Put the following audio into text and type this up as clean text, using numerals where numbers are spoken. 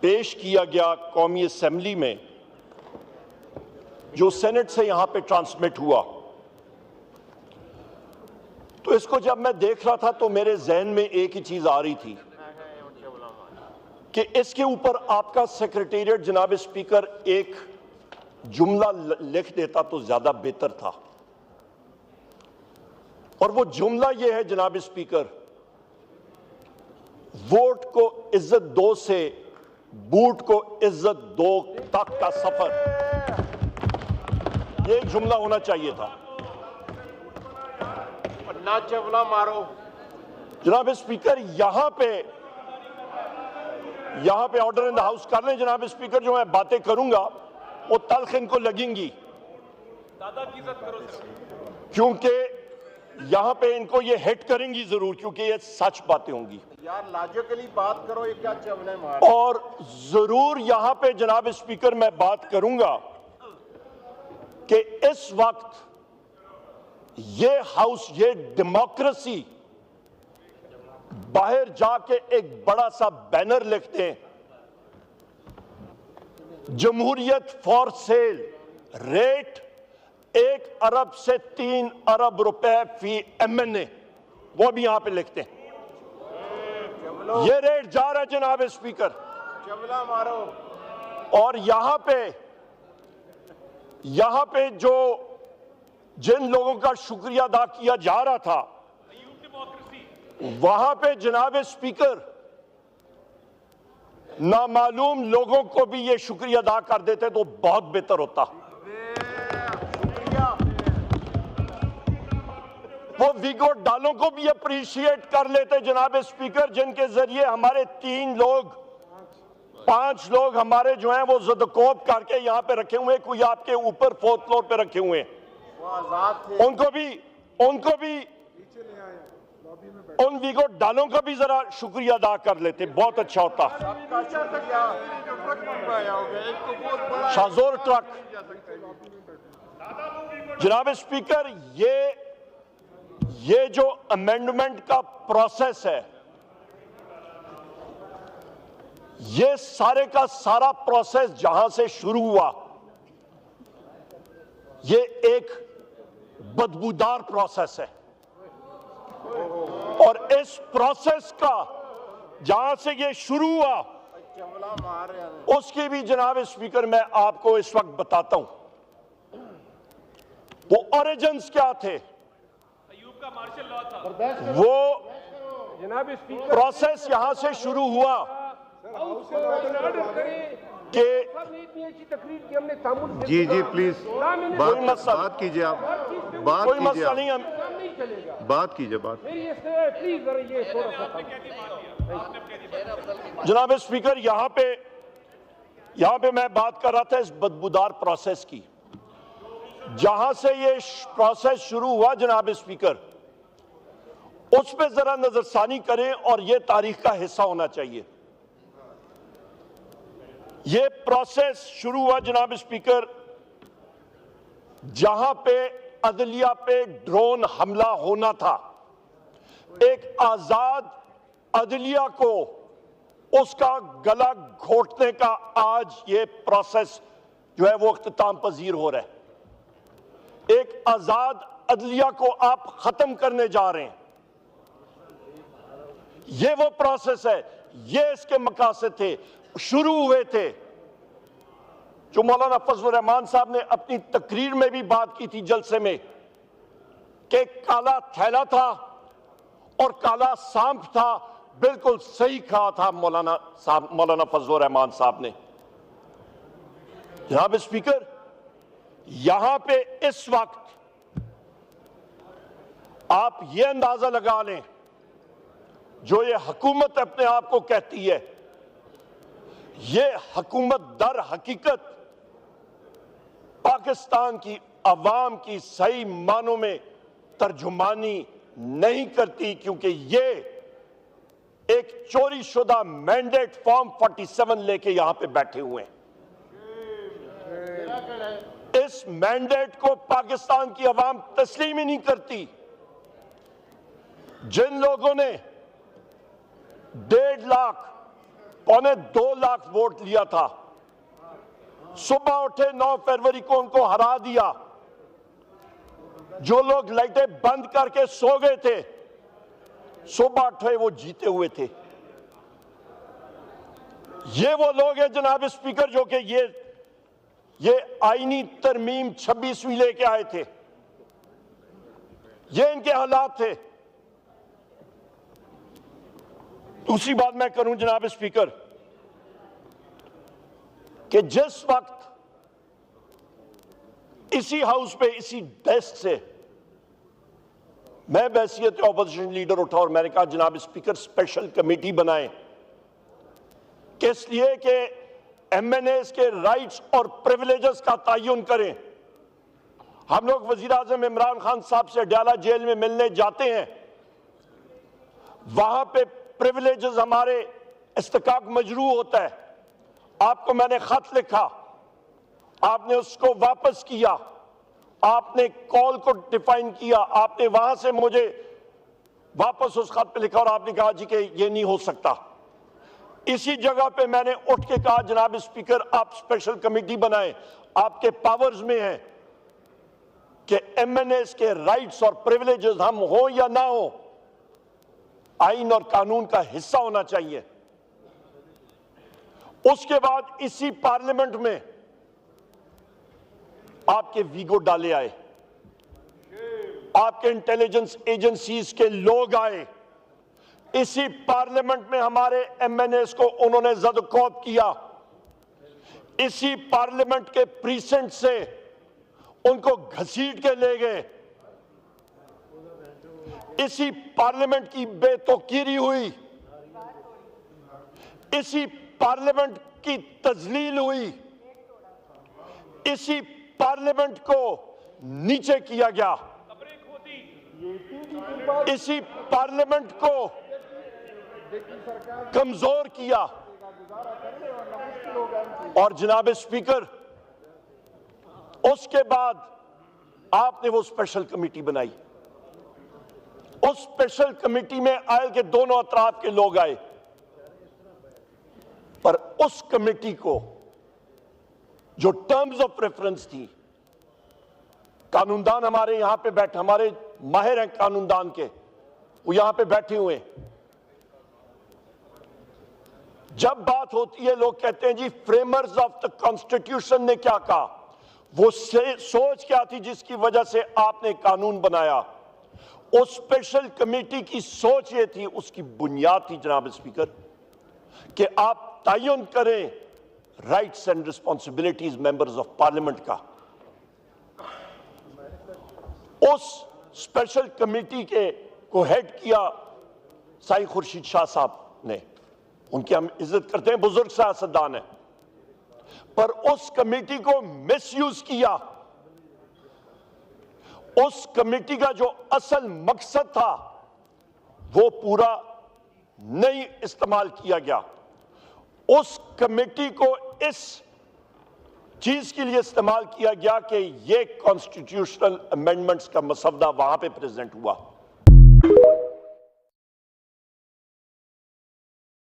पेश किया गया कौमी असेंबली में, जो सेनेट से यहां पे ट्रांसमिट हुआ, तो इसको जब मैं देख रहा था तो मेरे जहन में एक ही चीज आ रही थी कि इसके ऊपर आपका सेक्रेटेरिएट जनाब स्पीकर एक जुमला लिख देता तो ज्यादा बेहतर था। और वो जुमला ये है जनाब स्पीकर, वोट को इज्जत दो से बूट को इज्जत दो तक का सफर, ये जुमला होना चाहिए था। ना चवला मारो जनाब स्पीकर, यहां पे ऑर्डर इन द हाउस कर लें जनाब स्पीकर। जो मैं बातें करूंगा वो तल्ख इनको लगेंगी, दादा की इज्जत करो सर। क्योंकि यहां पे इनको ये हिट करेंगी जरूर, क्योंकि ये सच बातें होंगी। यार लॉजिकली बात करो, ये क्या चवले मार। और जरूर यहां पे जनाब स्पीकर मैं बात करूंगा कि इस वक्त ये हाउस, ये डेमोक्रेसी बाहर जाके एक बड़ा सा बैनर लिखते हैं, जमहूरियत फॉर सेल, रेट 1 अरब से 3 अरब रुपए फी MNA, वो भी यहां पे लिखते हैं। ये रेट जा रहा है जनाब स्पीकर, चवला मारो। और यहां पे जो जिन लोगों का शुक्रिया अदा किया जा रहा था, वहां पे जनाब स्पीकर नामालूम लोगों को भी ये शुक्रिया अदा कर देते तो बहुत बेहतर होता। वो वीगो डालों को भी अप्रिशिएट कर लेते जनाब स्पीकर, जिनके जरिए हमारे 5 लोग हमारे जो हैं वो ज़दकोब करके यहां पे रखे हुए, कोई आपके ऊपर 4th फ्लोर पे रखे हुए हैं, उनको भी उन वीगो डालों का भी जरा शुक्रिया अदा कर लेते, बहुत अच्छा होता। शाहजोर ट्रक, जनाब स्पीकर, ये जो अमेंडमेंट का प्रोसेस है, ये सारे का सारा प्रोसेस जहां से शुरू हुआ, ये एक बदबूदार प्रोसेस है। और इस प्रोसेस का जहां से ये शुरू हुआ, उसकी भी जनाब स्पीकर मैं आपको इस वक्त बताता हूं वो ओरिजिन्स क्या थे। का मार्शल लॉ था, वो जनाब स्पीकर प्रोसेस यहां से शुरू हुआ कि जी प्लीज बात कीजिए, आप कोई मसला नहीं, हम बात कीजिए। जनाब स्पीकर, यहां पे मैं बात कर रहा था इस बदबूदार प्रोसेस की, जहां से ये प्रोसेस शुरू हुआ जनाब स्पीकर, उस पे जरा नजरसानी करें और ये तारीख का हिस्सा होना चाहिए। ये प्रोसेस शुरू हुआ जनाब स्पीकर जहां पे अदलिया पे ड्रोन हमला होना था। एक आजाद अदलिया को उसका गला घोटने का आज ये प्रोसेस जो है वो इख्तिताम पजीर हो रहा है। एक आजाद अदलिया को आप खत्म करने जा रहे हैं। ये वो प्रोसेस है, ये इसके मकासद थे, शुरू हुए थे, जो मौलाना फजलुर रहमान साहब ने अपनी तकरीर में भी बात की थी जलसे में, कि काला थैला था और काला सांप था। बिल्कुल सही कहा था मौलाना फजलुर रहमान साहब ने। जनाब स्पीकर, यहां पे इस वक्त आप ये अंदाजा लगा लें, जो ये हुकूमत अपने आप को कहती है, ये हुकूमत दर हकीकत पाकिस्तान की अवाम की सही मानों में तर्जुमानी नहीं करती, क्योंकि ये एक चोरी शुदा मैंडेट फॉर्म 47 लेके यहां पे बैठे हुए हैं। इस मैंडेट को पाकिस्तान की अवाम तस्लीम ही नहीं करती। जिन लोगों ने 1.5 लाख 2.25 लाख वोट लिया था। सुबह उठे 9 फरवरी को उनको हरा दिया। जो लोग लाइटें बंद करके सो गए थे, सुबह उठे वो जीते हुए थे। ये वो लोग हैं जनाब स्पीकर जो कि ये आईनी तरमीम 26वीं लेके आए थे। ये इनके हालात थे। दूसरी बात मैं करूं जनाब स्पीकर कि जिस वक्त इसी हाउस पे इसी डेस्क से मैं बैसियत ऑपोजिशन लीडर उठा और मैंने कहा जनाब स्पीकर स्पेशल कमेटी बनाएं, किस लिए कि एमएनएस के राइट्स और प्रिविलेजेस का तयन करें। हम लोग वजीर आजम इमरान खान साहब से अडयाला जेल में मिलने जाते हैं, वहां पे प्रिविलेजेस हमारे इस्तेकाक मजरू होता है। आपको मैंने खत लिखा, आपने उसको वापस किया, आपने कॉल को डिफाइन किया, आपने वहां से मुझे वापस उस खत पे लिखा और आपने कहा जी कि ये नहीं हो सकता। इसी जगह पे मैंने उठ के कहा जनाब स्पीकर आप स्पेशल कमेटी बनाएं, आपके पावर्स में है कि एमएनएस के राइट्स और प्रिविलेजेस हम हो या ना हो, आइन और कानून का हिस्सा होना चाहिए। उसके बाद इसी पार्लियामेंट में आपके वीगो डाले आए, आपके इंटेलिजेंस एजेंसीज के लोग आए, इसी पार्लियामेंट में हमारे एमएनएस को उन्होंने जदकौब किया, इसी पार्लियामेंट के प्रीसेंट से उनको घसीट के ले गए, इसी पार्लियामेंट की बेतौकीरी हुई, इसी पार्लियामेंट की तजलील हुई, इसी पार्लियामेंट को नीचे किया गया, इसी पार्लियामेंट को कमजोर किया। और जनाब स्पीकर उसके बाद आपने वो स्पेशल कमेटी बनाई। उस स्पेशल कमेटी में आयल के दोनों अतराफ के लोग आए, पर उस कमेटी को जो टर्म्स ऑफ रेफरेंस थी, कानूनदान हमारे यहां पे बैठे, हमारे माहिर हैं कानूनदान के, वो यहां पे बैठे हुए हैं। जब बात होती है लोग कहते हैं जी फ्रेमर्स ऑफ द कॉन्स्टिट्यूशन ने क्या कहा, वो सोच क्या थी जिसकी वजह से आपने कानून बनाया। उस स्पेशल कमेटी की सोच ये थी, उसकी बुनियाद थी जनाब स्पीकर कि आप तयन करें rights and responsibilities members of parliament का। उस स्पेशल कमेटी के को हेड किया साईं खुर्शीद शाह साहब ने, उनकी हम इज्जत करते हैं, बुजुर्ग सियासतदान है, पर उस कमेटी को मिसयूज किया। उस कमेटी का जो असल मकसद था वो पूरा नहीं इस्तेमाल किया गया। उस कमेटी को इस चीज के लिए इस्तेमाल किया गया कि ये कॉन्स्टिट्यूशनल अमेंडमेंट्स का मसवदा वहां पे प्रेजेंट हुआ,